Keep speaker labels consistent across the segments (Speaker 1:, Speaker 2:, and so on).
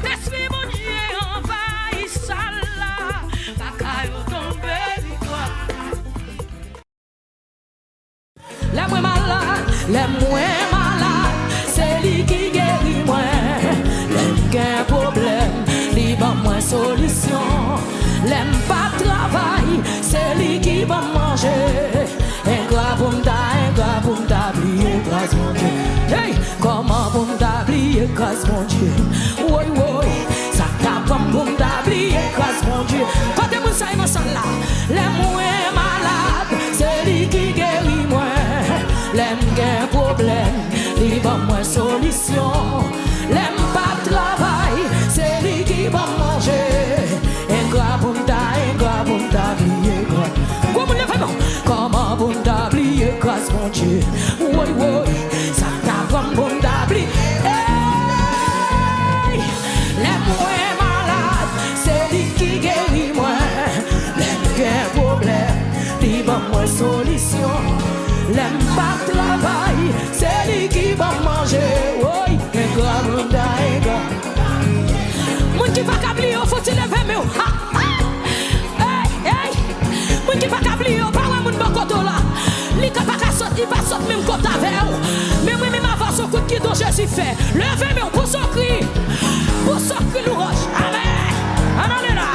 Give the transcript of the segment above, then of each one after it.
Speaker 1: Saint-Esprit, mon Dieu, envahit ça là. Bakayo tombe, victoire. Les moins malades, c'est lui qui guérit moi. Les gains problème, lui va moins solution. L'aime pas travail, c'est lui qui va manger. Un gars pour m'oublier, grâce mon Dieu. Hey, comment pour m'oublier, grâce mon Dieu. Oui, oui, ça t'a pas pour m'oublier, grâce mon Dieu. Quand t'es mon ça, il me sent là. Les moins malades, c'est lui qui guérit moi. L'aime gain problème, lui va moins solution. L'aime pas travail, c'est lui qui va manger. Un gars pour m'oublier, comment pour m'oublier, grâce mon Dieu. Oui, oui, ça t'a comme pour m'oublier. Hey, les moins malades, c'est lui qui guérit moi. L'aime gain problème, lui va moins solution. L'aime pas travail, c'est lui qui va manger. Oui, un gars, mon qui va câbler, faut-il lever mieux? Hey, hey, mon qui va câbler, pas ouais, mon bakoto là. Li ka pas sortir, il va sortir même côté avec vous. Mais moi, même avant son coup de qui dont Jésus fait. Levez mieux pour son cri l'ouroche. Amen, amen là.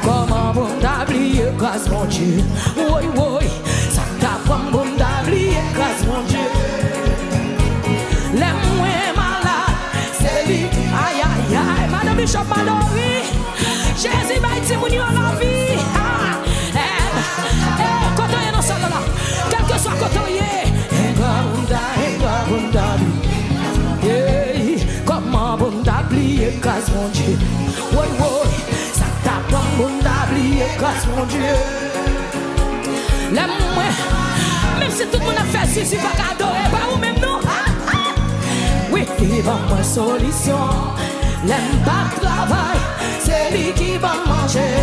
Speaker 1: Comment bon t'oublier, grâce mon Dieu. Oui, oui, ça t'a comme bon t'oublier, grâce mon Dieu. Les moins malades, c'est lui. Aïe, aïe, aïe, Madame Bishop Mallory. Jésus m'a dit, mon Dieu, la vie. Quand on est dans ce là, quel que soit quand on y est. Comment bon t'oublier, grâce mon Dieu. Oui, oui, ça t'a comme bon t'oublier, grâce mon Dieu. Les moins, même si tout le monde a fait si pas adorer, pas ou même non. Oui, il va moins solution. L'aime pas travail, c'est lui qui va manger.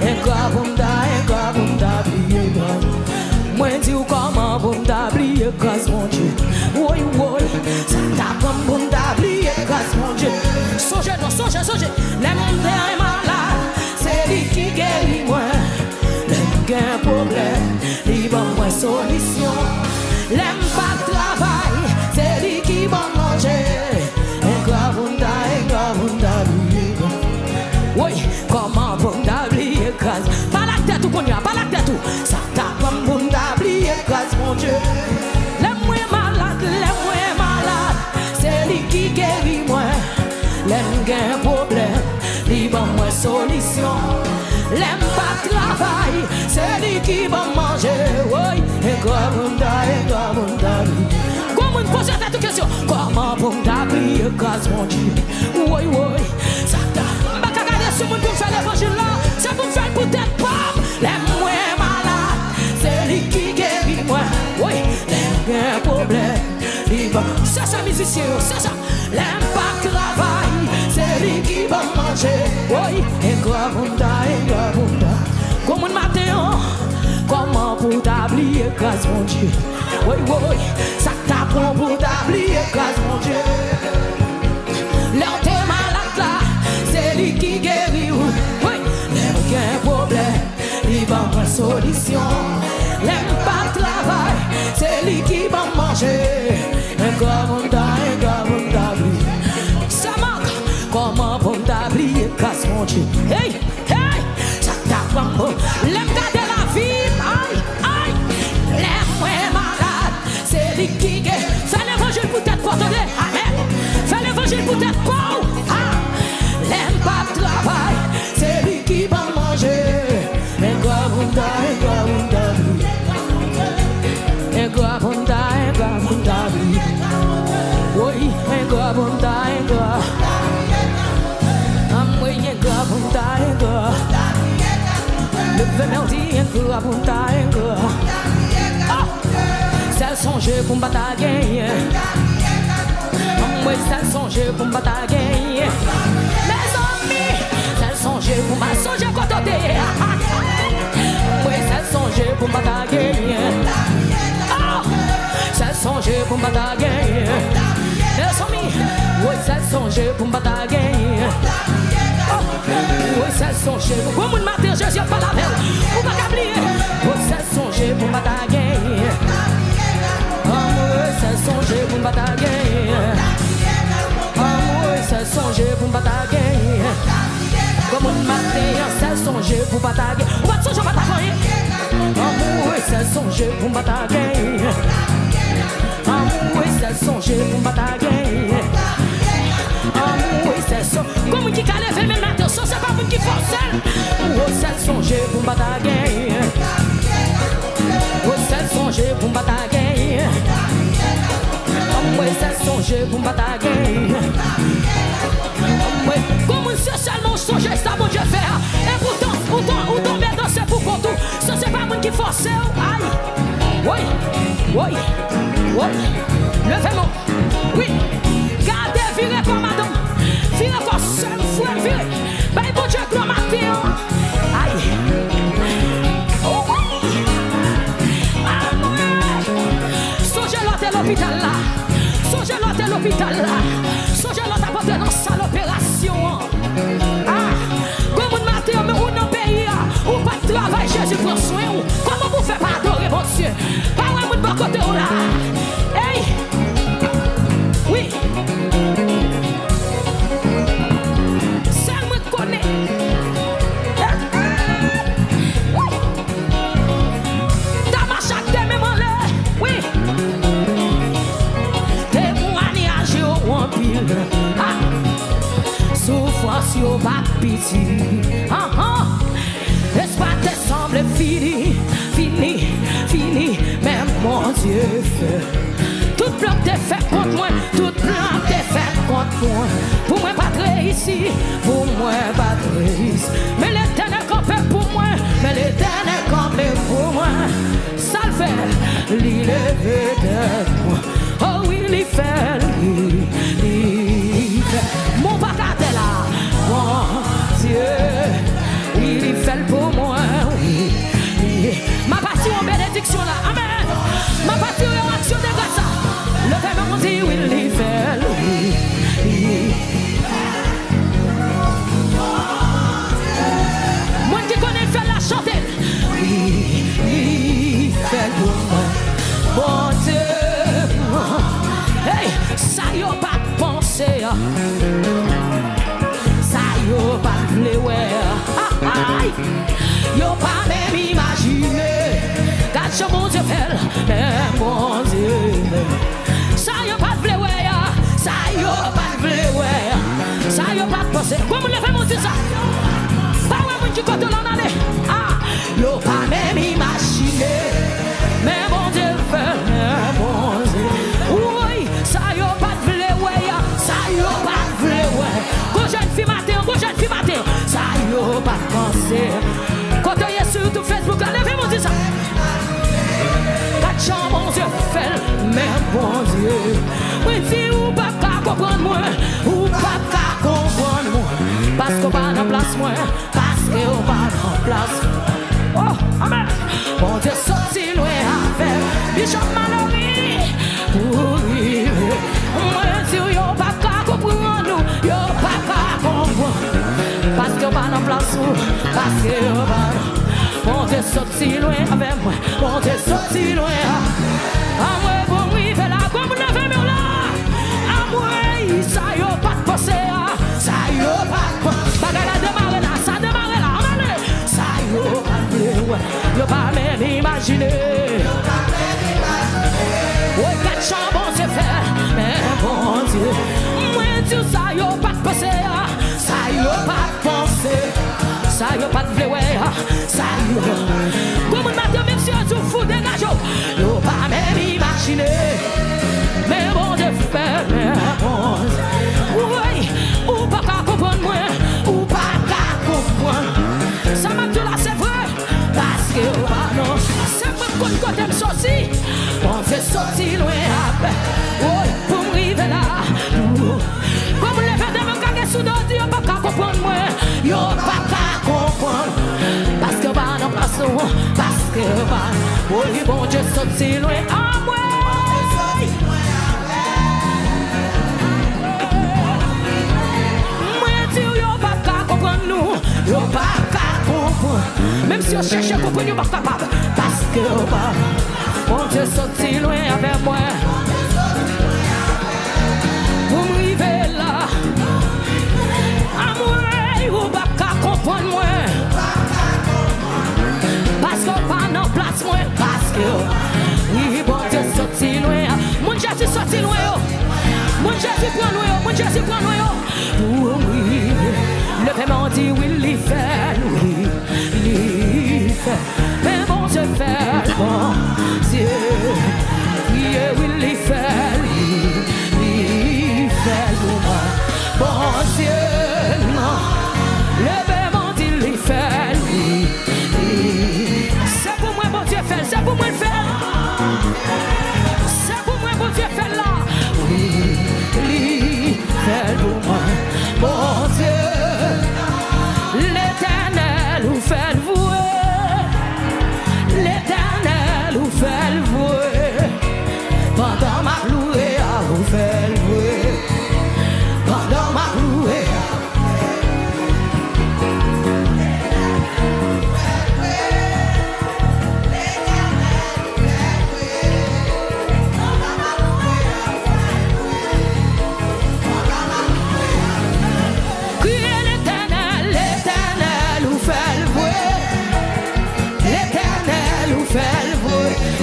Speaker 1: Un gars pour m'oublier, moi dis comment pour m'oublier, grâce mon Dieu. Oui, oui, ça t'a comme pour m'oublier, grâce mon Dieu. Songez, non, songez. L'aime est malade, c'est lui qui guérit moi. L'aime gain problème, il va moins solution. L'aime pas travail, c'est lui qui va manger. Un gars pour m'oublier. Oui, comment pour m'oublier, grâce. Pas la tête ou qu'on y a, pas la tête ou. Ça t'a comme pour m'oublier, grâce mon Dieu. Les moins malades, c'est lui qui guérit moi. L'aime gain problème, il va moins solution. L'aime pas travail, c'est lui qui va manger. Oui, et comment on pose cette question? Comment pour m'oublier, grâce mon Dieu. Oui, oui, ça t'a. Je vais regarder sur mon pour faire l'évangile là. C'est pour faire peut-être pas. Les moins malades, c'est lui qui guérit moi. Oui, l'aime gain problème, il va. C'est ça, musicien, c'est ça. L'aime pas travail, c'est lui qui va manger. Oui, et comment matin, comment pour t'oublier, grâce mon Dieu. Oui, oui, ça t'apprend pour t'oublier, grâce mon Dieu. L'heure t'es malade là, c'est lui qui guérit. Oui, l'aime qu'un problème, il va avoir solution. L'aime pas travail, c'est lui qui va manger. Et comment ça manque, comment pour t'oublier, grâce mon Dieu. Hey, hey, ça t'apprend. L'aime garder la vie, aïe, aïe. L'aime moins malade, c'est lui qui guérit. Fais l'évangile pour t'être porté. Amen. Fais l'évangile pour t'être pauvre. L'aime pas travail, c'est lui qui va manger. Et oui, ça songe pour me battre gagner. Moi ça songe pour me battre gagner. Mes amis, ça songe pour me songer côté. Moi ça songe pour me battre gagner. Ça songe pour me battre gagner. Mes amis, moi ça songer pour me batailler. Oui, c'est songer. Comme une matin, Jésus pas la belle. Ou pas oublier. Oui, c'est songer pour me batailler. Oui, c'est songer pour me batailler. Oui, c'est songer pour me batailler. Comme une matin, c'est songer pour me batailler. Ou pas songer pour me batailler. Oui, c'est songer pour me batailler. Oui, c'est songer pour me batailler. Oui, c'est ça. Comme qui a levé même matin, ça c'est pas vous qui force. Oui, c'est songer pour me batailler. Oui, c'est songer pour me batailler. Oui, c'est songer pour me batailler. Oui, comme c'est seulement songer, ça mon Dieu faire. Et pourtant, ou tomber dans ce pour tout. Ça c'est pas vous qui force. Aïe. Oui, oui, oui. Levez-moi. Oui. Gardez, virez comme madame. Virez comme seul, fouet, virez. Ben, bon Dieu, gloire matin. Aïe. Oh. Ah, songez l'autre à l'hôpital là. Songez l'autre à l'hôpital là. Songez l'autre à porter dans salle opération. Ah, comme un matin, mais ou non pays, ou pas de travail, Jésus prend soin. Comment vous faites pas adorer, mon Dieu? Pas vraiment de bon côté là. Hey! Oui! Ça me connaît. Oui! Ta marche à tes mémoires là. Oui! Témoignage en pile. Ah! Souffrance au pas pitié. Ah ah! L'espoir te semble fini, fini, fini. Mais mon Dieu fait. Tout plan t'es fait contre moi, tout plan t'es fait contre moi. Pour moi pas ici, pour moi pas ici. Mais l'Éternel campé pour moi, mais l'Éternel campé pour moi. Ça le fait, il est moi. Oh oui, il fait, il fait. Mon bagatelle là, mon Dieu, il fait pour moi. Oui. Ma partie en bénédiction là, amen. Ma partie en action de grâce. Le Père m'a dit, oui, il fait, oui. Moi qui connais faire la chanter. Oui, il fait pour moi. Bon Dieu. Hey, ça y a pas de pensée. Ça y a pas de vouloir. Aïe, yo pas même imaginé. Quand mon Dieu fait, mais mon Dieu. Ça y a pas de vouloir. Ça y a pas de vouloir. Ça y a pas de pensée. Comment le fait mon Dieu ça? Pas ouais mon Dieu quand on en allait. Ah, yo pas même imaginé. Mais mon Dieu fait, mais mon Dieu. Oui, ça y a pas de vouloir. Ça y a pas de vouloir. Quand jeune fille matin, ça y a pas de pensée. Quand on est sur tout Facebook, là, levez mon Dieu ça. Quand mon Dieu fait, mais mon Dieu. Oui, si ou pas qu'à comprendre moi, ou pas qu'à comprendre moi. Parce qu'on va en place moi, parce qu'on va en place. Oh, amen. Mon Dieu sorti loin avec Bishop Mallory. Pour vivre. Moi, si ou pas qu'à comprendre nous, yo pas qu'à comprendre. Parce qu'on va en place, parce qu'on va. Mon Dieu sorti loin avec moi, mon Dieu sorti loin. À moi pour vivre là, comme vous l'avez mis là. À moi, ça y a pas de pensée, ça y a pas de pensée. Bagarre démarrer là, ça démarre là, amen. Ça y a pas de pensée, y'a pas même imaginé. Oui, quatre chambres c'est fait, mais bon Dieu. Moi, Dieu, ça y a pas de pensée, ça y a pas de pensée. Ça y a pas de vouloir, ça y a. Comme on m'a dit, même si on se fout des gageaux, y'a pas même imaginé. Mais bon Dieu fait, mais bon Dieu. Oui, ou pas qu'à comprendre moi, ou pas qu'à comprendre. Ça m'a dit là, c'est vrai, parce que non, c'est vrai qu'on côté me sorti. Bon Dieu sorti loin après, oui, pour me arriver là. Comme les fêtes de me caguer sous d'autres, y'a pas qu'à comprendre moi, y'a pas qu'à comprendre. Parce que bah non, parce que bah, oui, bon Dieu sorti loin à moi. chercher pour nous pas capable. Parce que mon Dieu sorti loin avec moi. Pour m'arriver là, à moi, ou pas comprendre moi. Parce que pas en place moi. Parce que oui, bon Dieu sorti loin. Mon Jésus sorti loin. Mon Jésus prend loin. Mon Jésus prend loin. Oui, le paiement dit oui, il fait, oui, il fait. Mais bon Dieu fait, bon Dieu. Oui, il fait, il fait pour moi. Bon Dieu, non. Le paiement dit il fait, oui. C'est pour moi, bon Dieu fait, c'est pour moi le faire. C'est pour moi, bon Dieu fait là. Oui, il fait pour moi. Bon Dieu, l'Éternel vous fait le vouer. L'Éternel vous fait le vouer. Pendant ma louée, vous fait le vouer. Pendant ma louée.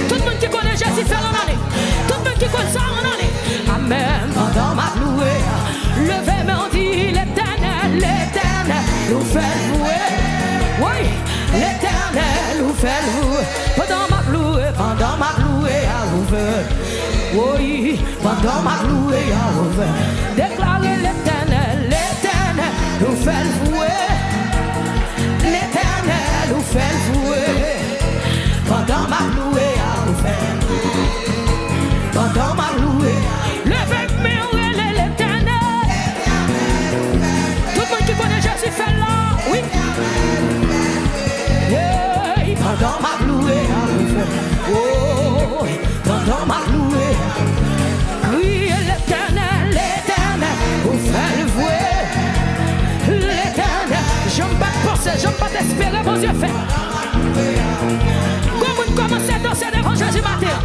Speaker 1: Tout le monde qui connaît Jésus fait en année. Tout le monde qui connaît ça en année. Amen. Pendant ma louée, levez-moi, on dit l'Éternel, l'Éternel nous fait louer. Oui, l'Éternel nous fait louer. Pendant ma louée, à vous faire. Oui, pendant ma louée, à vous faire. Déclarez l'Éternel, l'Éternel nous fait louer. L'Éternel nous fait louer. Pendant ma louée à vous faire. Pendant ma louée. Levez-moi l'Éternel. Tout le monde qui connaît Jésus fait là. Oui. Yeah. Pendant ma louée à vous faire. Oh. Pendant ma louée. Oui, l'Éternel, l'Éternel vous fait le vouer. L'Éternel. Je ne peux pas penser, je ne peux pas espérer mon Dieu fait. Commencez à danser devant Jésus matin.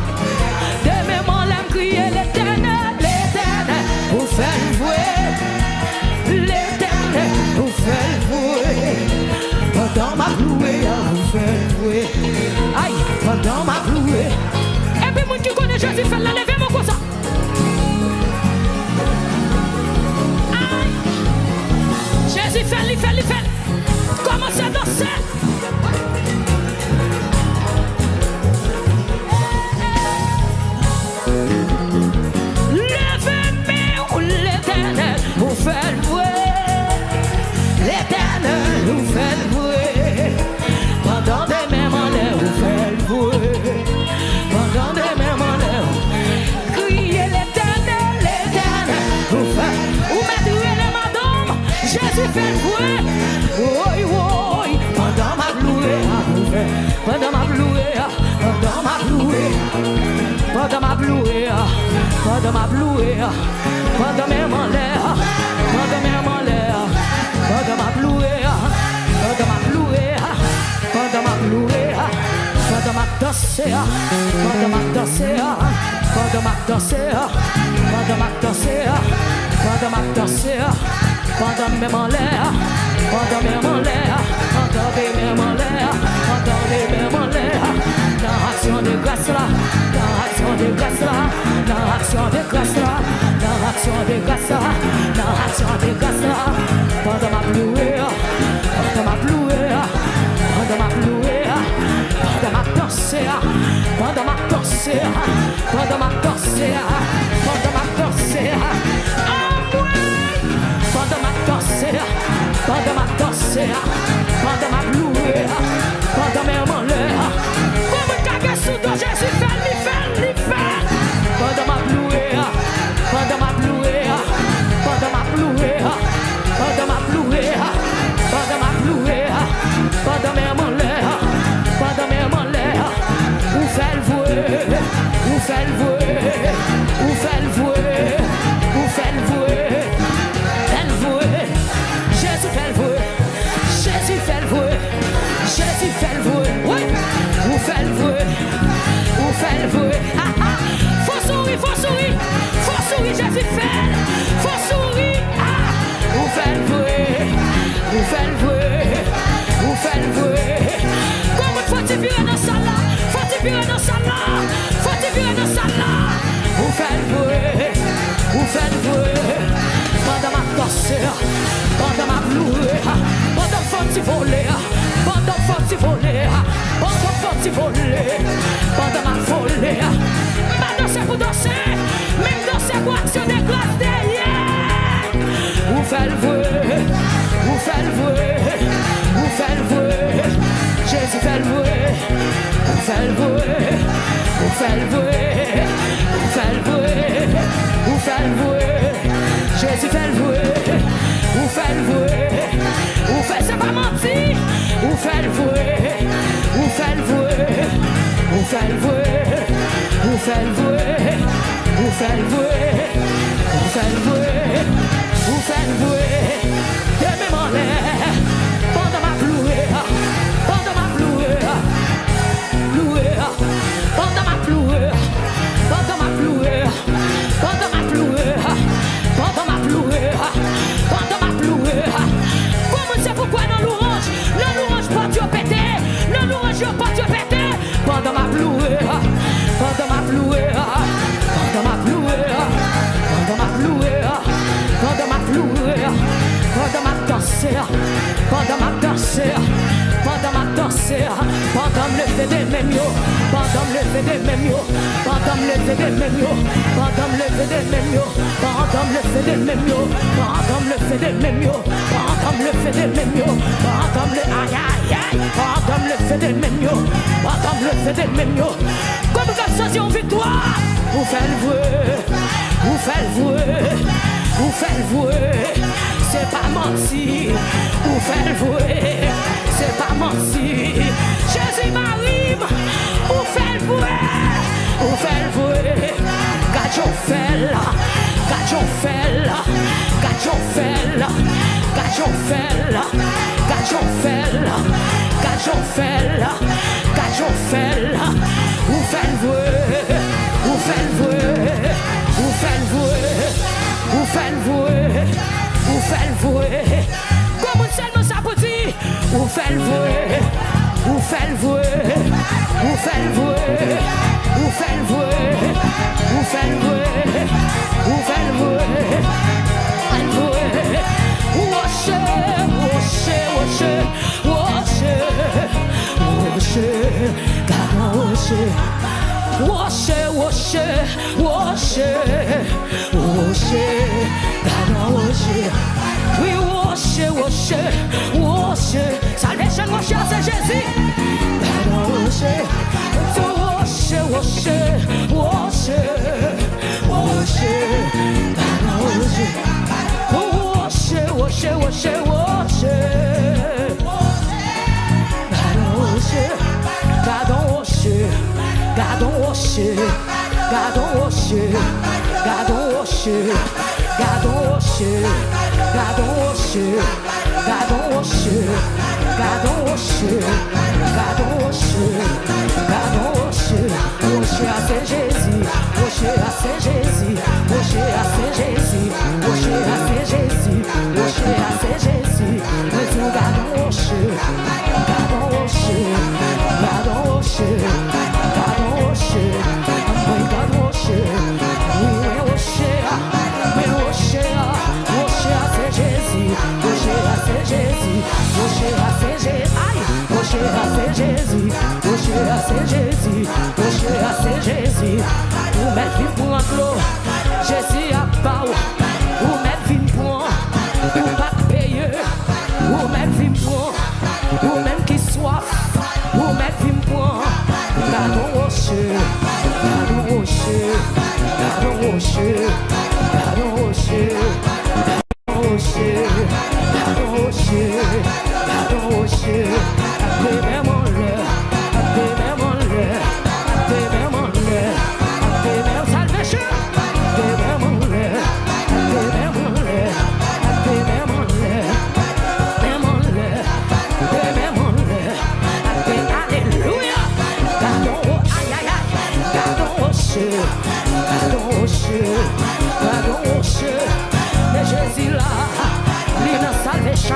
Speaker 1: Demain, mon l'âme crier l'Éternel, l'Éternel, vous fait le vouer. L'Éternel, vous fait le vouer. Pendant ma louée, vous fait le vouer. Aïe, pendant ma louée. Et puis, moi qui connais Jésus, fait l'enlever mon comme ça. Aïe. Jésus fait, il fait, il fait. Commencez à danser. Vous faites le vouer. L'Éternel vous fait le vouer. Pendant des mêmes en l'air, vous faites le vouer. Pendant des mêmes en l'air, criez l'Éternel, l'Éternel vous fait. Vous mettez les madame, Jésus fait le vouer. Oui, oui, pendant ma louée, vous fait. Pendant ma louée, pendant ma louée. Pendant ma louée, pendant ma louée. Pendant mes en l'air, pendant mes en l'air, pendant ma louée, pendant ma louée, pendant ma louée, pendant ma danser, pendant ma danser, pendant ma danser, pendant ma danser, pendant ma danser, pendant mes en l'air, pendant mes en l'air, pendant mes en l'air, pendant mes en l'air, dans l'action de grâce là, dans l'action de grâce là, dans l'action de grâce là. Action de grâce, dans action de grâce, pendant ma louée, pendant ma louée, pendant ma louée, pendant ma danse, pendant ma danse, pendant ma danse, pendant ma danse, pendant ma danse, pendant ma danse, pendant ma louée, pendant mes malheurs, comme quelqu'un sous toi Jésus fait, pendant ma louée. Pendant ma louée, pendant ma louée, pendant ma louée, pendant ma louée, pendant mes malheurs, pendant mes malheurs, vous faites le vouer, vous faites le vouer, vous faites le vouer, vous faites le vouer, Jésus fait le vouer. fait le vrai, ou fait le vrai. Comment faut-il virer dans ça là? Faut-il virer dans ça là? Faut-il virer dans ça là? Ou fait le vrai, ou fait le vrai. Pendant ma torture, pendant ma louée, pendant faut-il voler, pendant faut-il voler, pendant faut-il voler, pendant ma folie. Ma danser pour danser, même danser pour action de grâce derrière. Ou fait le vrai, ou fait le vrai, ou fait le vrai. Jésus fait le vrai, ou fait le vrai, ou fait le vrai, ou fait le vrai, ou fait le vrai. Jésus fait le vrai, ou fait le vrai, ou fait, c'est pas menti, ou fait le vrai, ou fait le vrai, ou fait le vrai, ou fait le vrai, ou fait le vrai, ou fait le vrai, ou fait le vrai, de même en l'air, pendant ma plouée, pendant ma plouée, plouée, pendant ma plouée, pendant ma plouée, pendant ma plouée, pendant ma plouée, pendant ma plouée. Comment c'est pourquoi dans l'orange pas Dieu pété, dans l'orange pas Dieu pété, pendant ma plouée, pendant ma plouée, pendant ma plouée, pendant ma plouée, pendant ma plouée, pendant ma danser, pendant ma danser, pendant ma danser, pendant me lever des mêmes, pendant me lever des mêmes, pendant me lever des mêmes, pendant me lever des mêmes, pendant me lever des mêmes, pendant me lever des mêmes, pendant me lever des mêmes, pendant me aïe aïe aïe, pendant me lever des mêmes, pendant me lever des mêmes. Comme quand ça dit en victoire, vous faites le vrai, vous faites le vrai, vous faites le vrai, c'est pas menti, vous faites le vrai, c'est pas menti. Jésus m'arrive, vous faites le vrai, vous faites le vrai. Gajon fait là, gajon fait là, gajon fait là, gajon fait là, gajon fait là, gajon fait là, gajon fait là. Vous faites le vrai, vous faites le vrai, vous faites le vrai, vous faites le vrai, vous faites le vrai. Comme une seule ça peut dire, vous faites le vrai, vous faites le vrai, vous faites le vrai, vous faites le vrai, vous faites le vrai, vous faites le vrai, vous faites le vrai. Worship, worship, worship, worship, God worship. Worship, worship, worship, worship, God worship. We worship, worship, worship. Salvation worship, c'est Jésus. God worship. To worship, worship, worship, worship, God worship. Worship, worship, worship, worship. God worship. God don't worship. God don't worship, God don't worship, God don't worship, God don't worship, God don't worship, God don't worship, God don't worship, God don't worship, God don't worship. Worship à Saint Jésus, worship à Saint Jésus, worship à Saint Jésus, worship à Saint Jésus, worship à Saint Jésus. Mais tout God don't worship, God don't worship, God don't worship. God worship, God worship, we worship, c'est Jésus, worship c'est Jésus, worship c'est Jésus, aïe, worship c'est Jésus, worship c'est Jésus, worship c'est Jésus. Vous mettez vie pour un clos, Jésus a pas, vous mettez vie pour un, vous pas payer, vous mettez vie pour un, vous même qui soif, vous mettez vie pour un. God don't worship, God don't worship, God don't worship, God don't worship, God don't worship, God don't worship, God don't worship. I pay them on love, I pay them on love, I pay them on love, I pay them salvation, I pay them on love, I pay them on love, I pay them on love, them on love, pay them on love, I pay hallelujah. God don't worship, God don't worship. Mais Jésus là, lui dans salvation,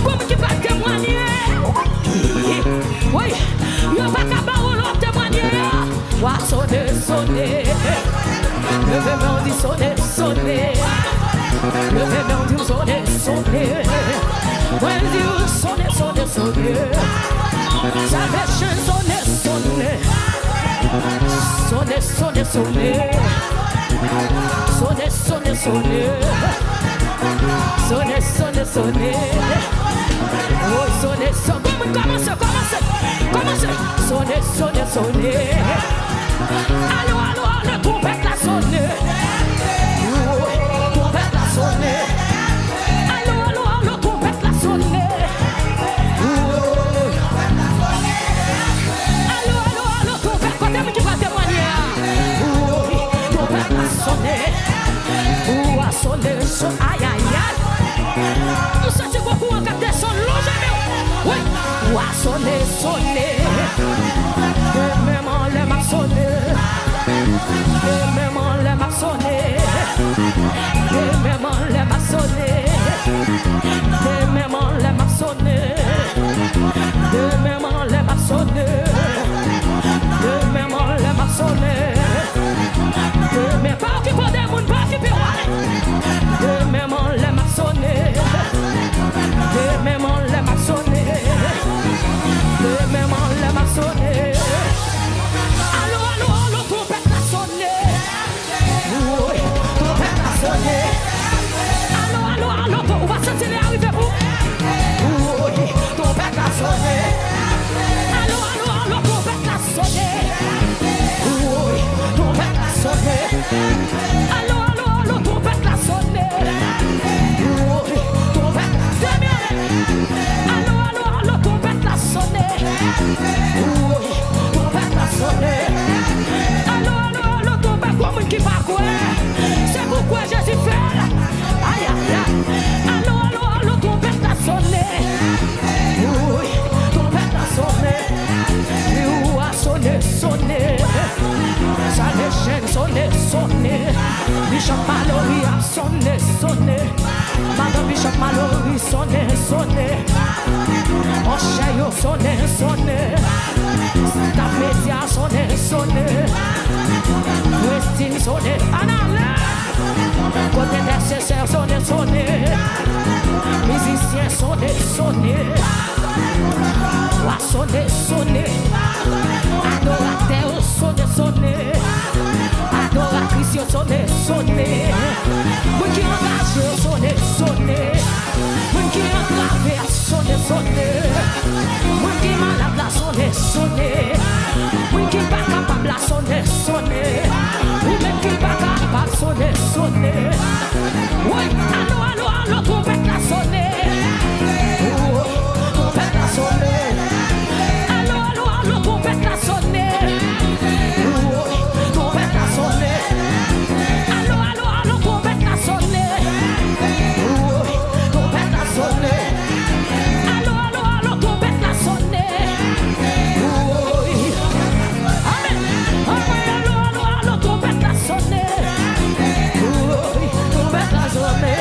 Speaker 1: sonner, sonner. Levez-moi, Dieu, sonner, sonner. When you sonner, sonner, sonner. Salvation, sonner, sonner. Sonner, sonner, sonner. Sonner, sonner, sonner. Sonner, sonner, sonner. Oh, sonner, sonner. Commencez, commencez, commencez. Sonner, sonner, sonner. Allô, allô, allô, trompette la sonner. Trompette la sonner. Allô, allô, allô, trompette la sonner. Allô, allô, allô, trompette, côté qui va témoigner. Trompette la sonner. Ou à sonner, aïe, aïe, aïe. Nous sentons beaucoup en capter son long jamais. Oui, ou à sonner, sonner. Et même en les m'a sonné. Et même en les m'a sonné. Et même en les m'a sonné. Et même en les m'a sonné. Et même en les m'a sonné. Et même en les m'a sonné. Mais pas qui peut des mounes, pas qui peut aller. Et même en les m'a sonné. Et même en les m'a sonné. Et même en les m'a sonné. Allô, allô, allô, trompette la sonné. Oui, trompette la sonné. Allô, allô, allô, on va sentir les arriver pour. Oui, trompette la sonné. Allô, allô, allô, trompette la sonné. Oui, trompette la sonné. Allô, allô, allô, trompette la sonné. Oui, trompette la sonné. Allô, allô, allô, trompette la sonné. Oui, trompette la sonné. Allô, allô, allô, trompette comme une qui va quoi. C'est pourquoi Jésus fait. Aïe, aïe, aïe. Allô, allô, allô, trompette la sonné. Oui, trompette la sonné. Ou a sonné, sonné. Ça les chaînes sonné, sonné. Bishop Mallory a sonné, sonné. Madame Bishop Mallory sonné, sonné. Ocheyo sonné, sonné. Staff Media sonné, sonné. Christine sonné, Anna. Côté nécessaire sonné, sonné. Musicien sonné, sonné. Wa sonné, sonné. Adorateur sonné, sonné. Adoratrice sonné, sonné. Moi qui engage sonné, sonné. Moi qui entravé sonné, sonné. Moi qui malade la sonné, sonné. Moi qui pas capable la sonné, sonné. Ou même qui pas capable sonné, sonné. Oui, allô, allô, allô, trompette la sonné. Trompette la sonné. Allô, allô, allô, trompette la sonné. Trompette la sonné. Allô, allô, allô, trompette la sonné. Trompette la sonné. Allô, allô, allô, trompette la sonné. Amen. Allô, allô, allô, trompette la sonné. Trompette la sonné.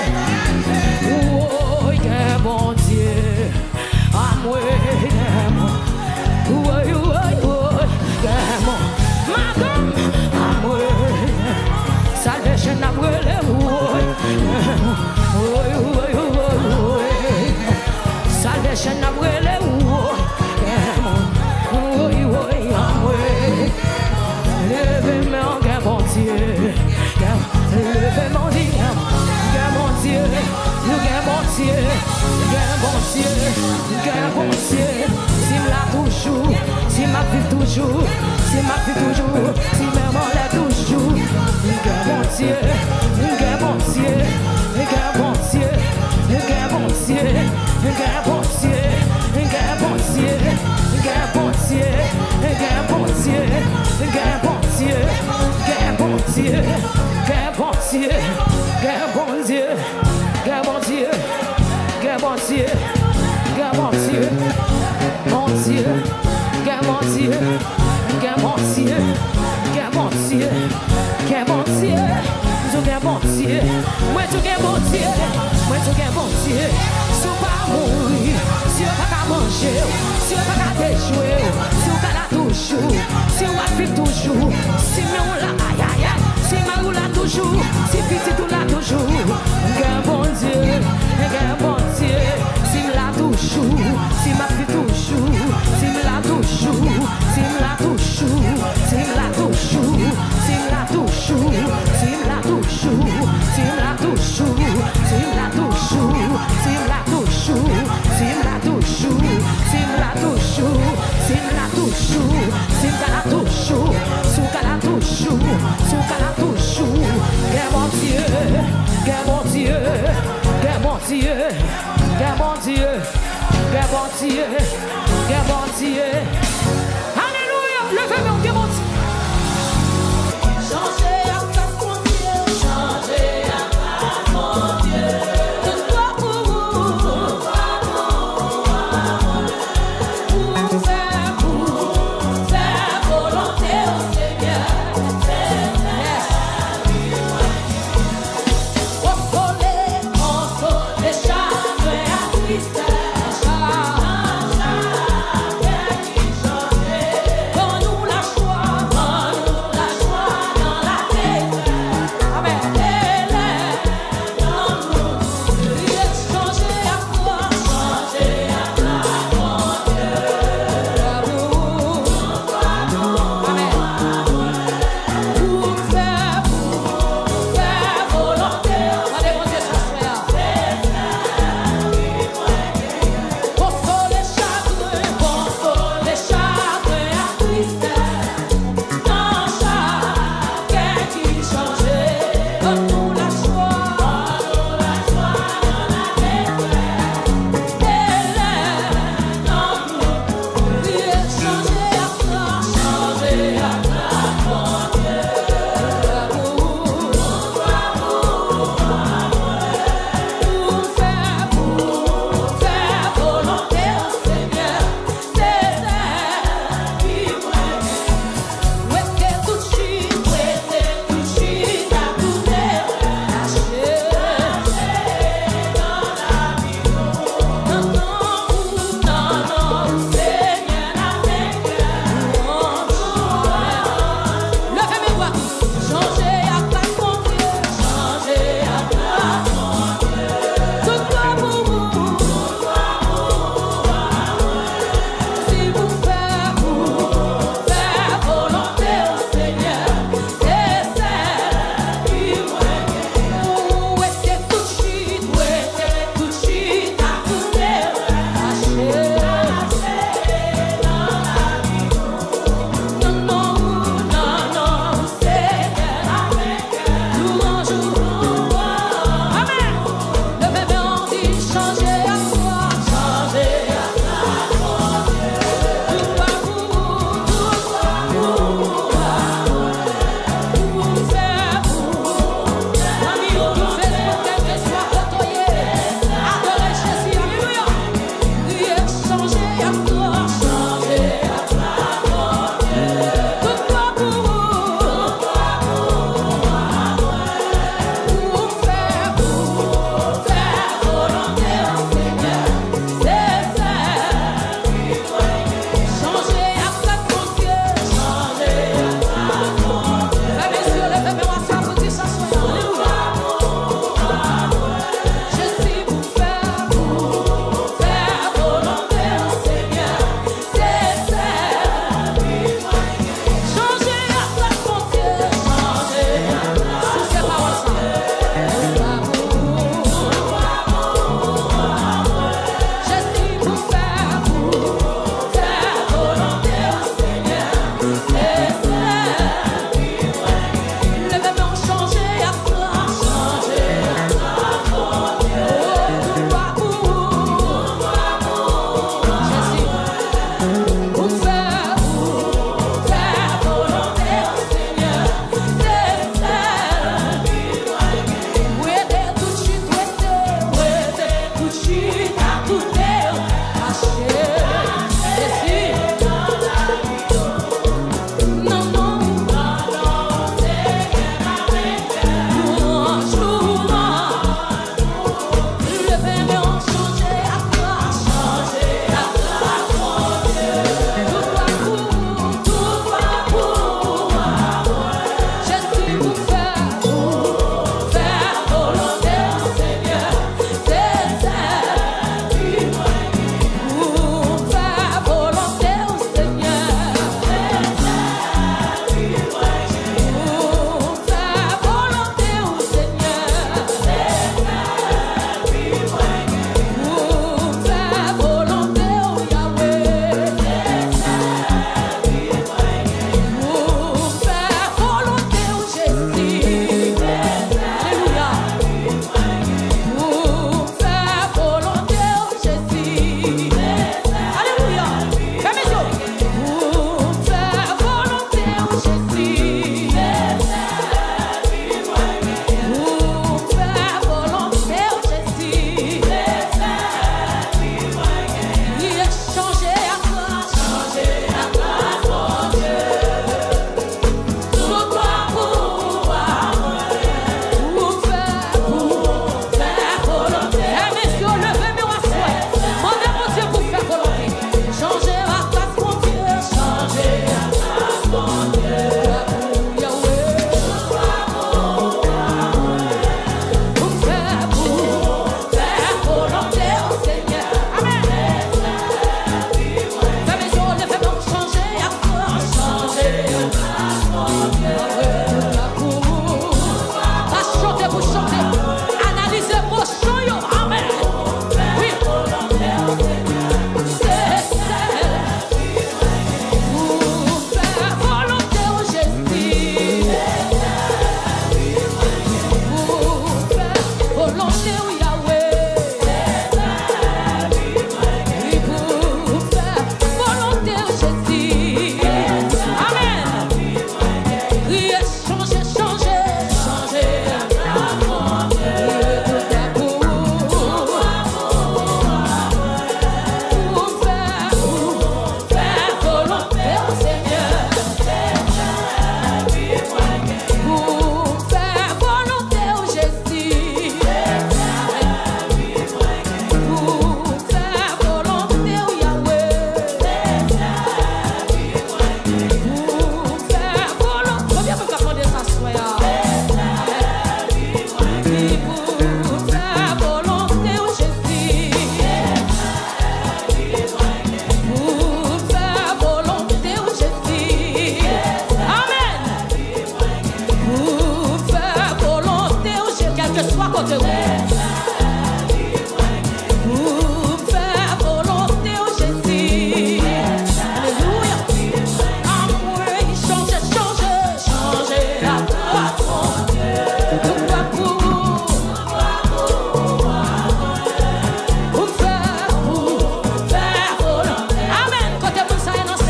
Speaker 1: Bon Dieu, à moi, madame, à moi, salvation à moi, salvation à moi, levez-moi, bon Dieu, levez-moi, bon Dieu. Bon Dieu, bon Dieu, bon Dieu, si m'a toujours, si m'a vu toujours, si m'a vu toujours, si même on l'a toujours, bon Dieu, bon Dieu, bon Dieu, bon Dieu, bon Dieu, bon Dieu, bon Dieu, bon Dieu, bon Dieu, bon Dieu, bon Dieu, bon Dieu. Bon Dieu, bon Dieu, bon Dieu, bon Dieu, bon Dieu, bon Dieu, bon Dieu, bon Dieu, bon Dieu, moi tu bon Dieu, moi tu bon Dieu, si on pas mourir, si on pas manger, si on pas déjouer, si on pas la toujours, si on va vivre toujours, si on la aïe aïe aïe, si on la toujours. toujours, si petit tout là toujours. Un bon Dieu, si me l'a toujours, si m'a fait toujours, si me l'a toujours, si me l'a toujours, si me l'a toujours, si me l'a toujours, si me l'a toujours, si me l'a toujours, si me l'a toujours, si me l'a toujours, si me l'a toujours, si me l'a toujours, si me l'a toujours, si me l'a toujours, sous qu'elle a toujours, sous qu'elle a toujours. Quel bon Dieu, quel bon Dieu, quel bon Dieu, quel bon Dieu, quel bon Dieu, quel bon Dieu. Alléluia, levez-moi, quel bon Dieu. Changez à face mon Dieu, changez à face mon Dieu. De toi pour faire volonté au Seigneur. Consoler, chagrins à tristesse. côté. Pour faire volonté au Jésus. Alléluia. Amour, changer la façon. Pour faire volonté. Amen. Côté pour ça, il y a dans ça.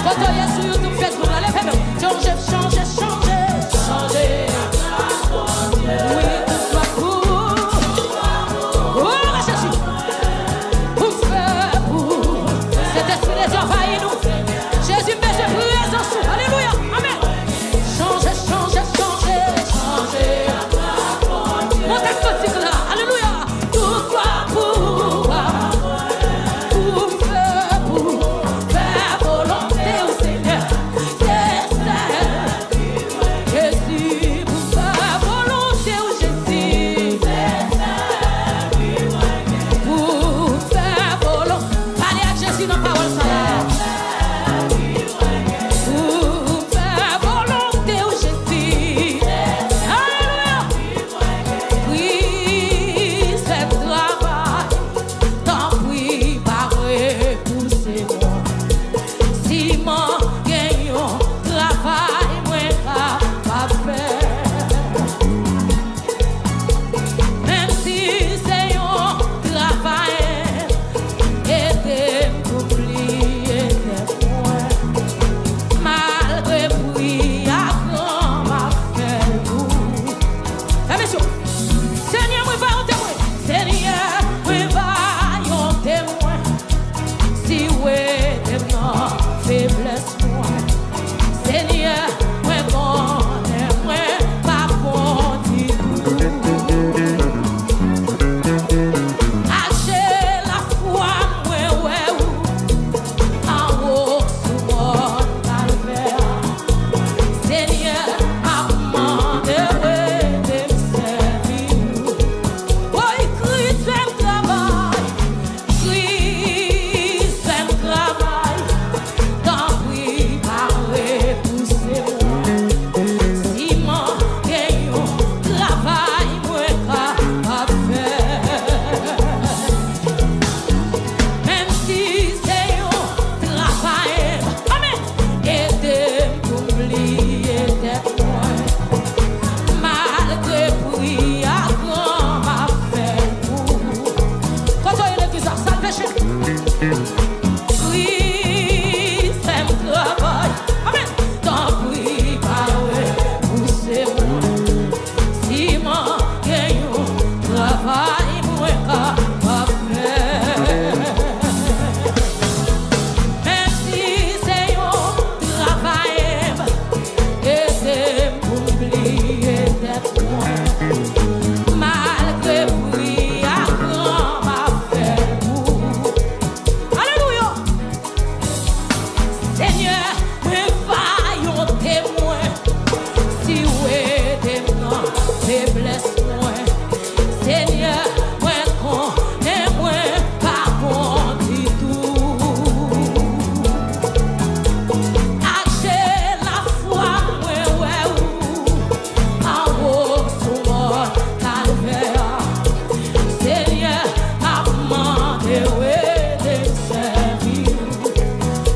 Speaker 1: Côté, il y a sur YouTube, Facebook, là, levez-le. Changer. Oui, tout soit pour. Oh, Jésus. Pour faire pour. Cet esprit de Dieu envahit nous. Jésus, mais je prie en sous. Alléluia. Amen. Changer. Montez le cantique là. Alléluia. Tout soit pour. Pour faire volonté au Seigneur. Jésus, pour faire volonté au Jésus. Pour faire volonté. Parlez à Jésus dans la parole ça là. Pour faire volonté au Jésus. Alléluia. Oui, c'est travail. Tant pis, pas repousser moi. Si mon gagnant travail, moi pas faire. Même si c'est un travail, aidez m'oublier moi. Malgré puis, à grand m'a fait vous. Messieurs, Seigneur, moi va en témoin. Seigneur, moi va en témoin. Si ouais, non, faiblesse moi. Seigneur, moi connais, moi pas bon du tout. Hacher la foi, moi ouais ou en haut sous mon calvaire. Seigneur, m'a demandé de me servir. Oh, Christ, c'est le travail. Tant pis, pas repousser moi. Si mon gagnant travail, moi pas faire. Même si c'est un travail, amen. Aidez m'oublier d'être moi. Malgré puis, à grand m'a fait pour. Quand on est l'église, ça le péché. Oui, c'est mon travail. Amen. Tant pis, pas repousser moi. Si mon gagnant travail, moi pas faire. Même si c'est un travail, aidez m'oublier d'être moi. Malgré puis, à grand m'a fait pour. Alléluia. Seigneur, me vaillons témoin. Si ouais, des non, faiblesse moi. Seigneur, moi connais, moi pas bon du tout. Hacher la foi, moi ouais ou en haut sous mon calvaire. Seigneur, m'a demandé ouais de me servir.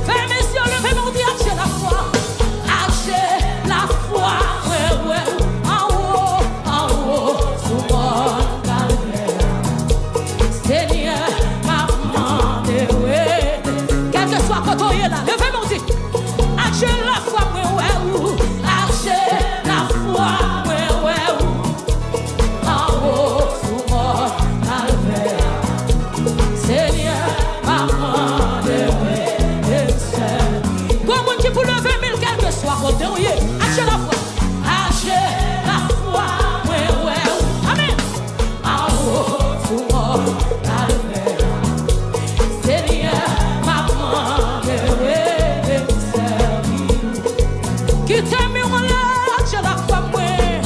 Speaker 1: Frères, messieurs, levez-nous, dis hacher la foi. Hacher la foi, ouais, en haut sous mon calvaire. Seigneur, m'a demandé ouais. Quel que soit quand on est là, levez-nous, dis hacher la foi, ouais, hacher la foi, ouais, en haut sous mon calvaire. Seigneur, m'a demandé ouais de me servir. Comment tu peux lever mille quel que soit côté où il est. Hacher la foi, ouais, amen. En haut sous mon calvaire. Seigneur, m'a demandé ouais de me servir. Qui t'aime là, hacher la foi, ouais.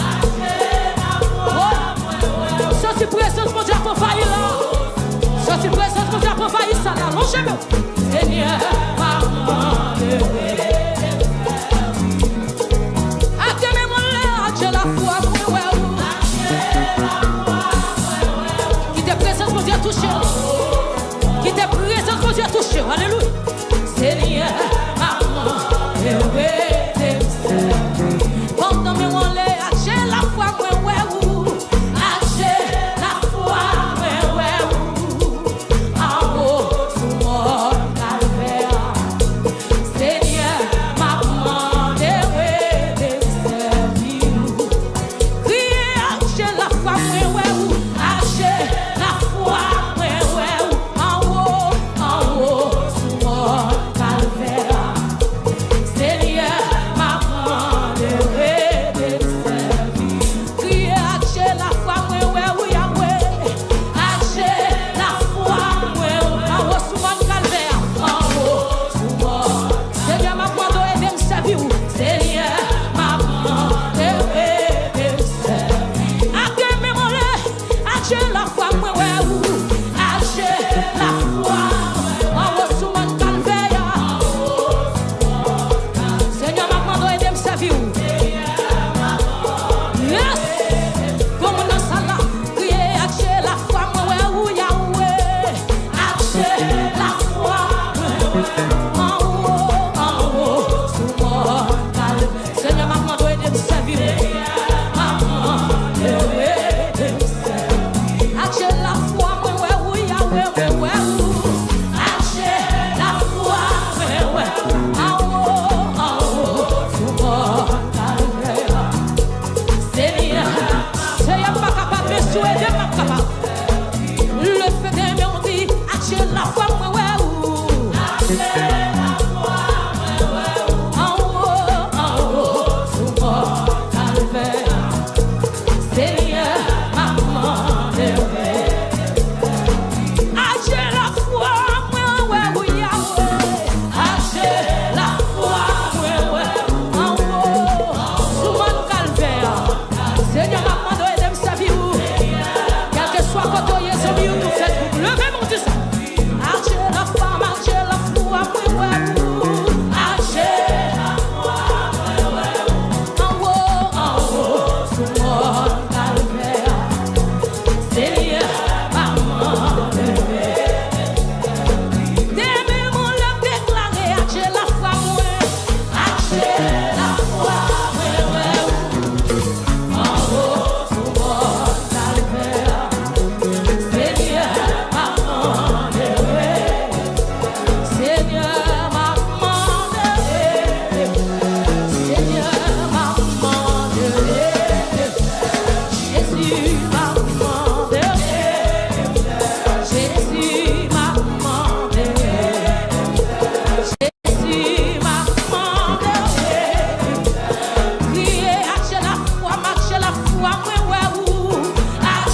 Speaker 1: Sorti présence, mon Dieu, pour faillir là. Sorti présence, mon Dieu, pour faillir ça là. Longez-le. Seigneur, m'a demandé ouais. Attendez-moi là, hacher la foi, ouais. Alléluia. Seigneur, maman, pendant mes relais, j'ai la foi, j'ai la foi, en haut, sous mon calvaire. Seigneur, maman, j'ai la foi, j'ai la foi, en haut, sous mon calvaire. Seigneur, maman, j'ai la foi, Seigneur, maman, aide me servir. Seigneur, maman, j'ai la foi, j'ai la foi, en haut sous mon calvaire. Seigneur, maman, aide me servir. Yes, comme dans ça là, crier, j'ai la foi, Yahweh, j'ai la foi, en haut, sous mon calvaire. Seigneur, maman, aide me servir. Maman, j'ai la foi, Yahweh, j'ai la foi, en haut, sous mon calvaire. Seigneur, Seigneur, pas capable de souhaiter, pas capable. Le fait de me dire, j'ai la foi, en haut, sous mon calvaire. Seigneur, maman, j'ai la foi, Yahweh, j'ai la foi, en haut, sous mon calvaire. Seigneur, maman, aide me servir. Quel que soit votre yeux, nous faites pour lever mon Dieu. J'ai la foi, j'ai la foi, j'ai la foi, en haut, sous mon calvaire. Seigneur, maman, demain mon le déclaré, j'ai la foi, j'ai la foi, en haut, sous mon calvaire. Seigneur, maman, Seigneur, maman, Seigneur, maman, Jésus, maman, Jésus, maman, Jésus, maman, crier, j'ai la foi, j'ai la foi,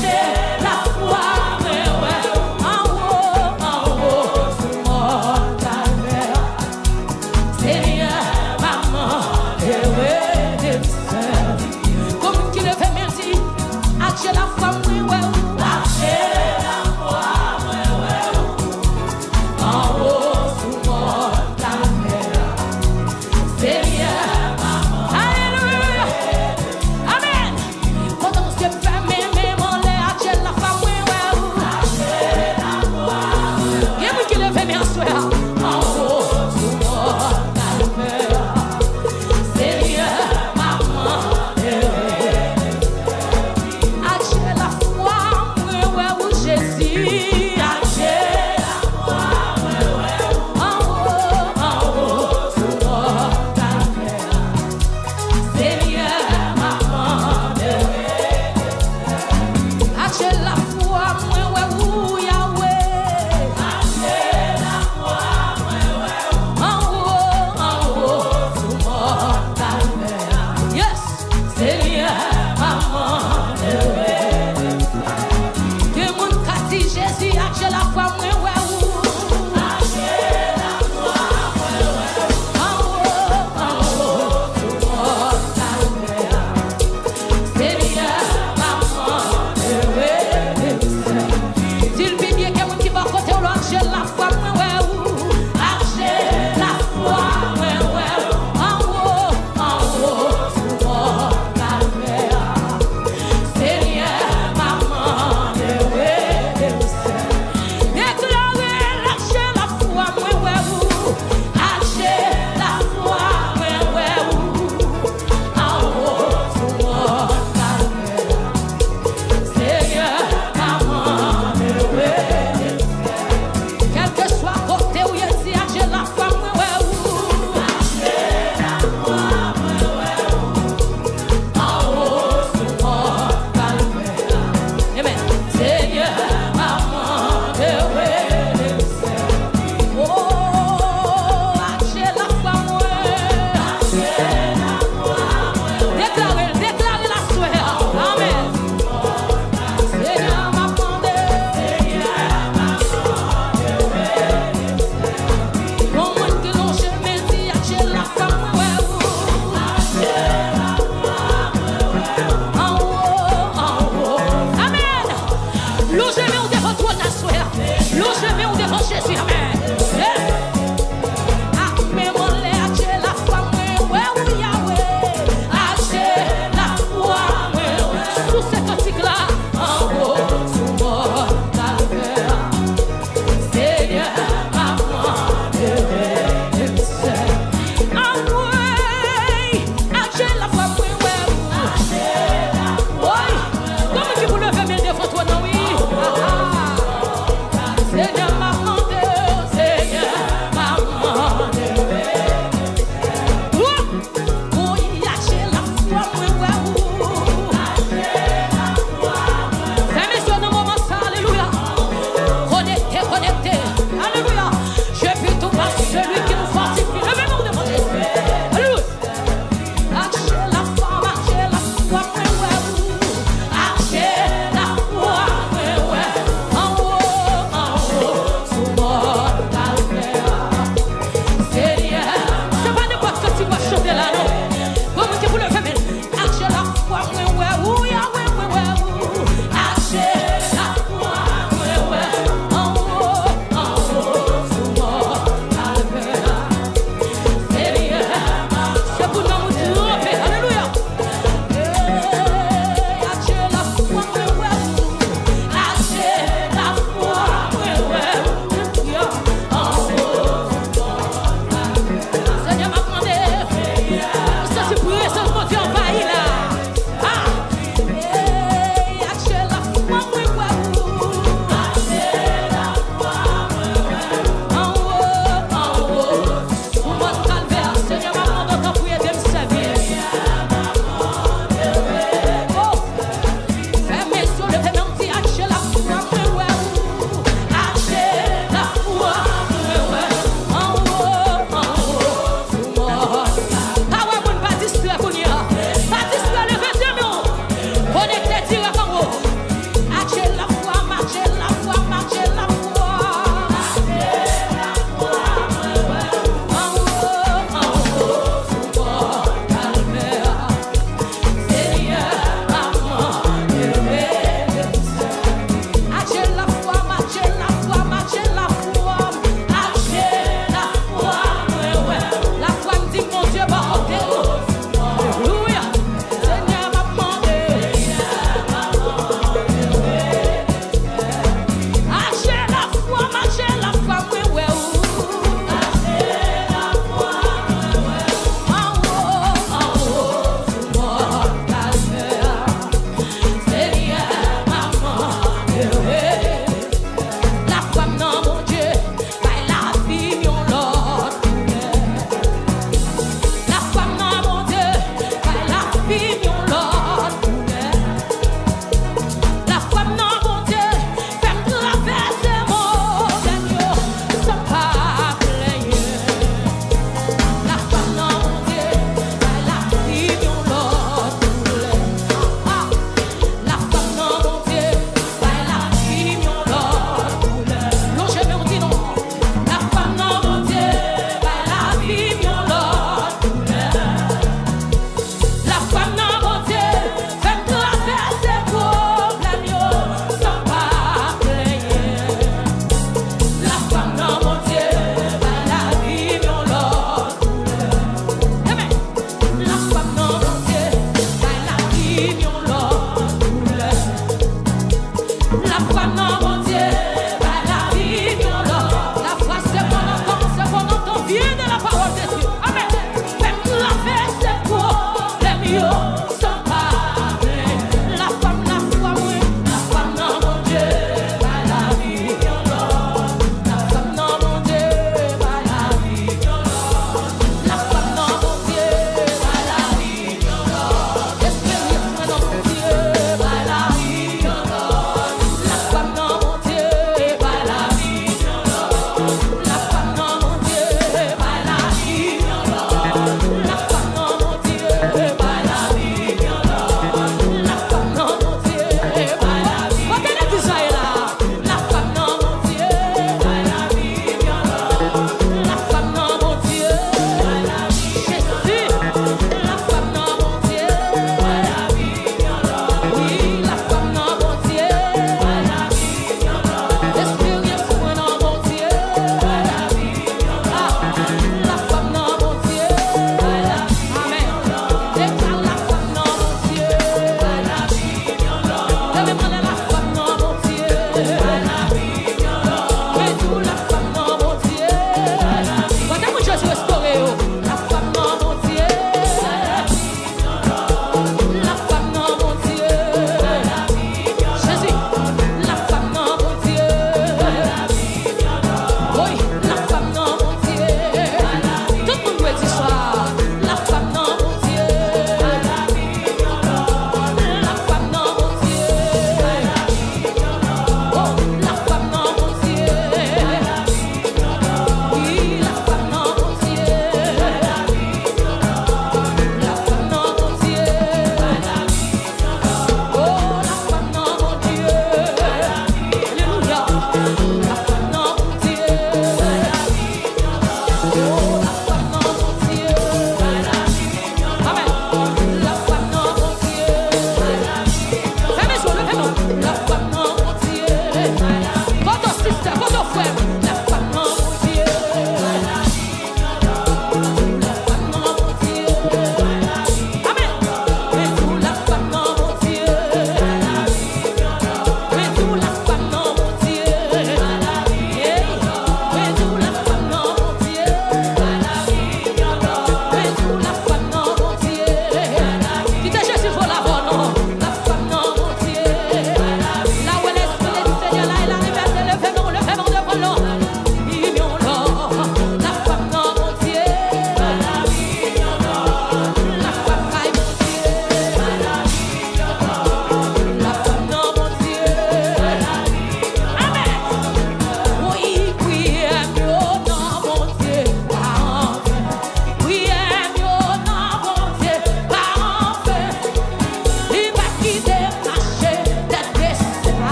Speaker 1: j'ai la foi, en haut, sous mon calvaire. Seigneur, maman, comme qui le fait merci, j'ai la foi, j'ai la foi, en haut, sous mon calvaire. Seigneur, maman, alléluia, amen. Quand on se fait même mon lait, j'ai la foi, il y a qui le fait merci, en haut, sous mon calvaire. Seigneur, maman, j'ai la foi,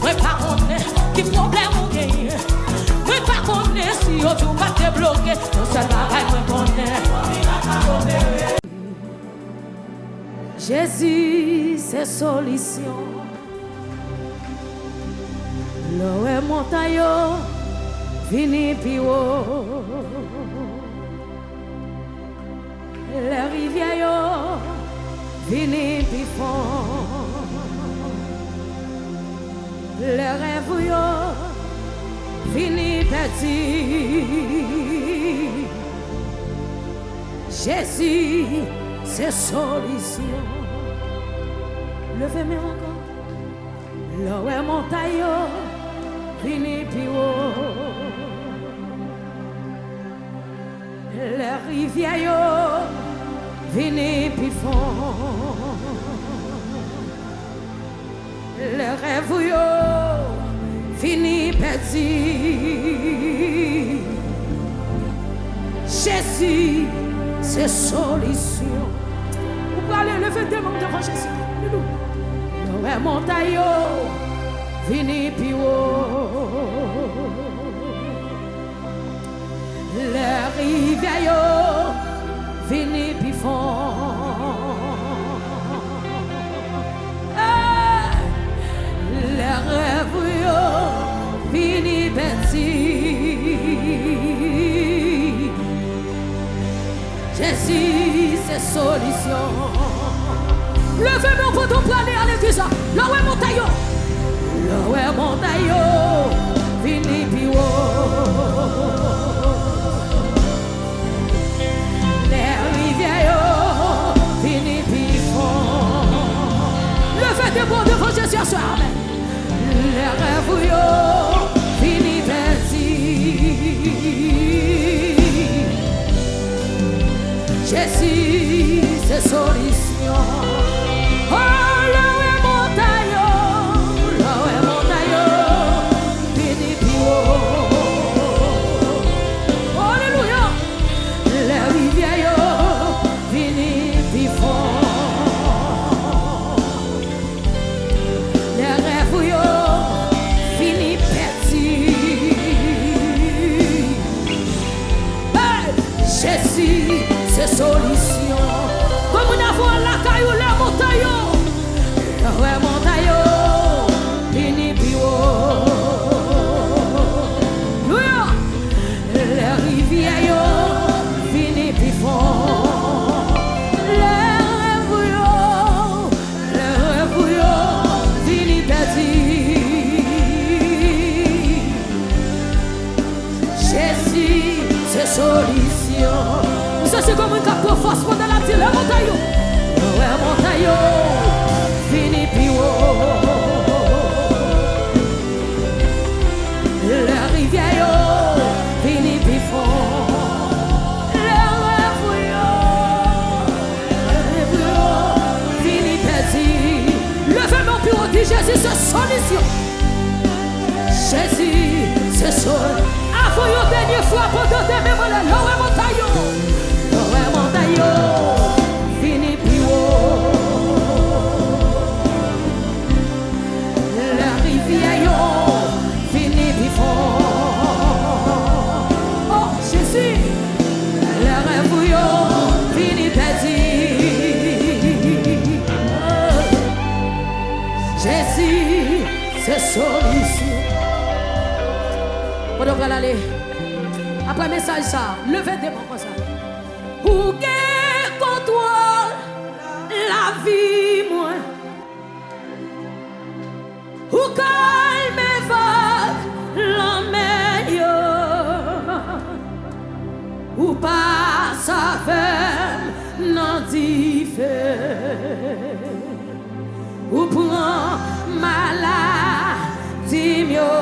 Speaker 1: Moi pas connaître qui problème ou gagne. Moi pas connaître si on tout pas te bloquer. Non seul bagaille moi connaître. Jésus c'est solution. L'eau est montagne, fini puis haut. Les rivières, fini puis fond. Les rêves, fini petit. Jésus, c'est solution. Levez-moi encore. L'eau est montagne, fini puis haut. Les rivières, fini puis fond. Les rêves, fini petit. Jésus, c'est solution. Vous pouvez aller lever des mains devant Jésus. L'eau est montagne, fini puis haut. Les rivières, fini puis fond. Les rêves, fini petit. Jésus, c'est solution. Levez-moi pour tout planer à l'église. L'eau est montagne. L'eau est montagne. Fini puis haut. Les rivières. Fini puis fond. Levez des mots devant Jésus ce soir. Amen. Les rêves. Fini petit. Jésus, c'est solution. Oh, l'eau est montagne, fini puis haut. Alléluia. Les rivières, fini puis fond. Les rêves, fini petit. Hey, Jésus, c'est solution. Comme on a vu la caillou, la montagne. La montagne, fini puis haut. Les rivières, fini puis fond. Les rêves, fini petit. Jésus, c'est solution. Ça c'est comme une carte de force pour la petite la montagne. La montagne, fini puis haut. La rivière, fini puis fond. Les rêves, fini petit. Levez-moi plus haut, dit Jésus, c'est solution. Jésus, c'est solution. Avant une dernière fois pour donner mes mots, l'eau est montagne. Fini puis haut. La rivière, fini puis fond. Oh Jésus, la rêve, fini petit. Jésus, c'est solution. On devrait aller. Après message ça, levez des mains comme ça. Pour qu'elle contrôle la vie, moi. Pour calme l'emmène. Ou pas sa femme, n'en dit fait. Ou prend maladie, mieux.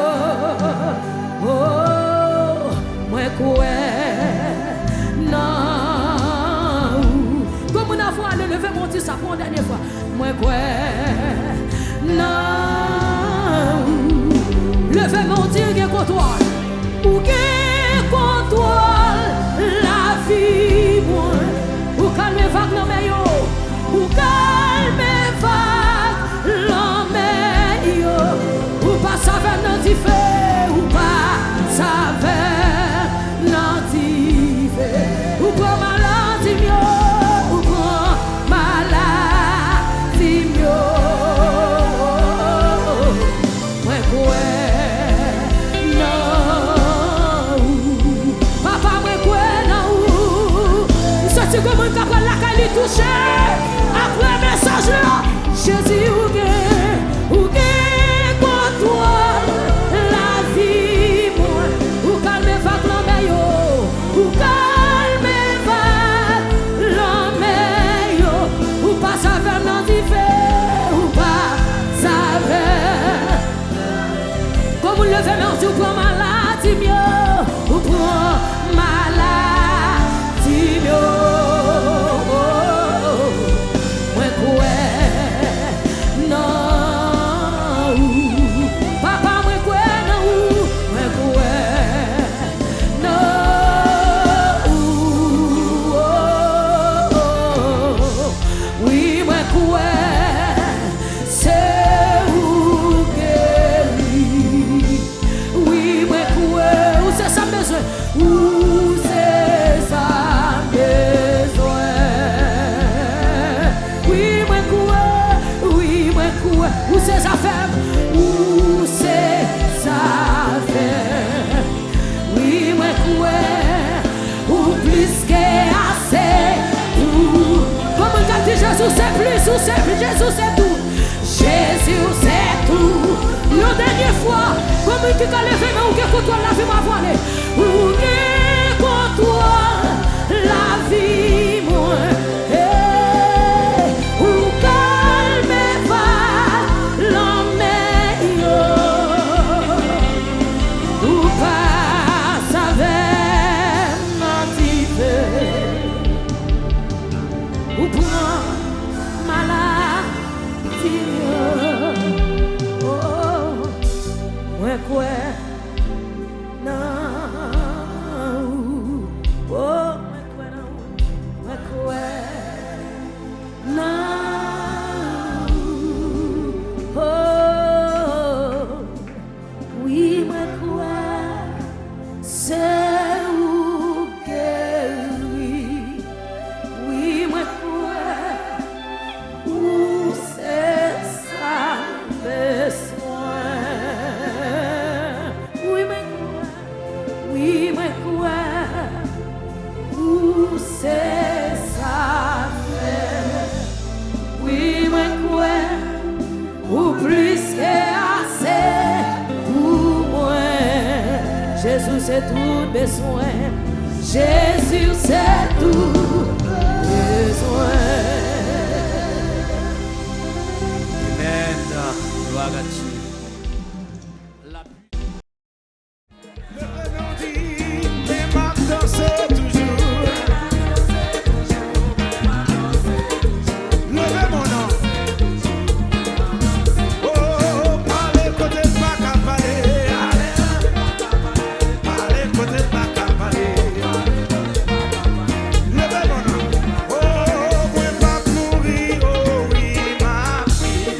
Speaker 1: Oh, moi quoi, non. Comme on a fait aller lever mon Dieu, ça pour une dernière fois. Moi quoi, non. Levez mon Dieu, qui contrôle. Ou qui contrôle la vie, moi. Ou calme vague l'homme, ou calme vague l'homme. levez main, tu prends maladie mieux. Ou prends maladie mieux. Moi quoi non. Papa moi quoi non. Moi quoi non. Oui moi quoi c'est où guéri. Oui moi quoi où c'est ça besoin. Où c'est ça besoin. Oui moi quoi. Oui moi quoi où c'est ça faible. Où c'est ça faible. Oui moi quoi ou plus que assez. Comme on dit Jésus c'est plus ou c'est plus. Jésus c'est tout. Jésus c'est tout. La dernière fois comme tu t'as levé mais où que toi la vie m'a voilé. Où que toi la vie moi. Où calme va l'homme yo. Où passe avec motivé. Où prend maladie. Oh, ouais quoi non. Oh, ouais quoi non. Ouais quoi non. Oh, oui moi quoi c'est où guéri. Oui moi quoi où c'est ça besoin. Oui moi quoi. Oui moi quoi où c'est ça fait. Oui moi quoi ou plus que assez pour moi. Jésus c'est tout besoin. Jésus c'est tout besoin.
Speaker 2: Amen. Gloire à Dieu.
Speaker 3: Le nom dit, mais m'a dansé toujours. Levez mon nom. Oh, parlez côté de ma campagne. Parlez côté de ma campagne. Levez mon nom. Oh, moi pas mourir. Oh, oui, ma fille.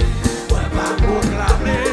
Speaker 3: Moi pas proclamer.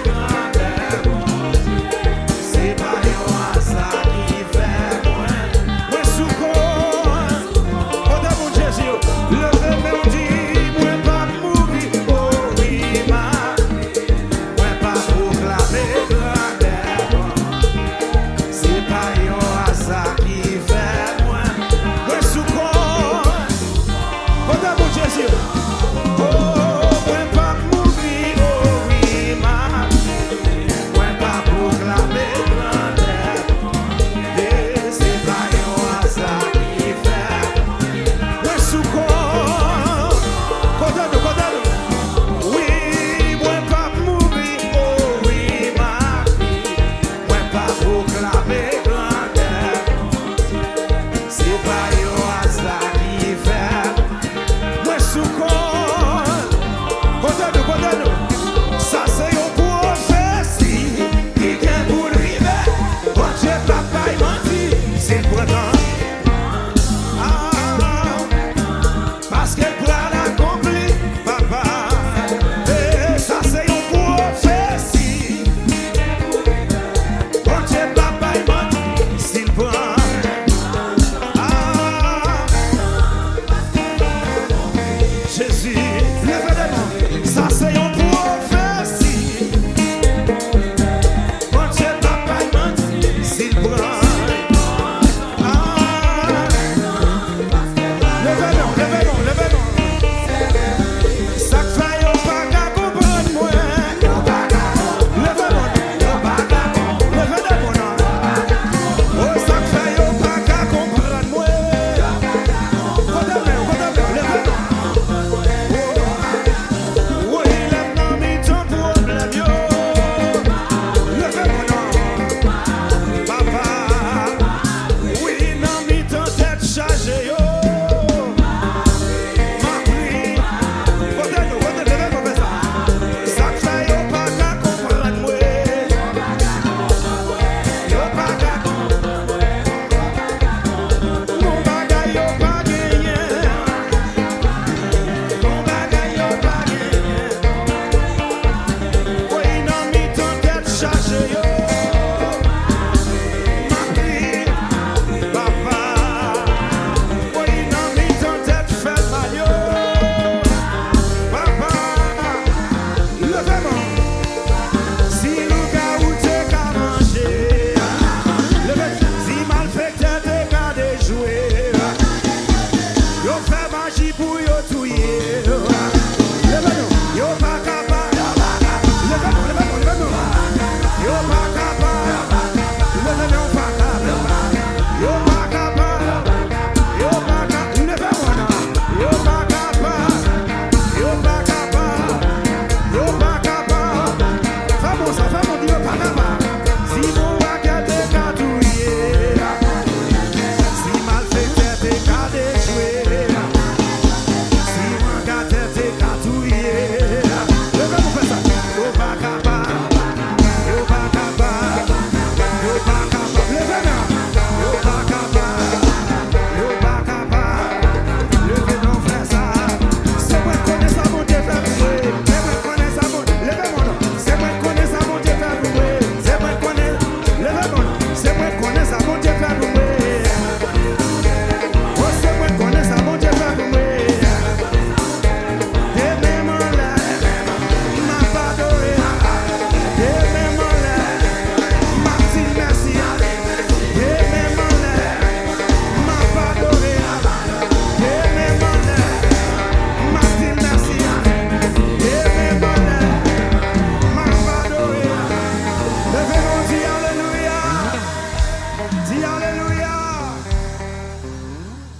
Speaker 3: Dis Alléluia.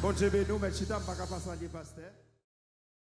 Speaker 3: Bon Dieu, nous, mais chita, pas passer pasteur.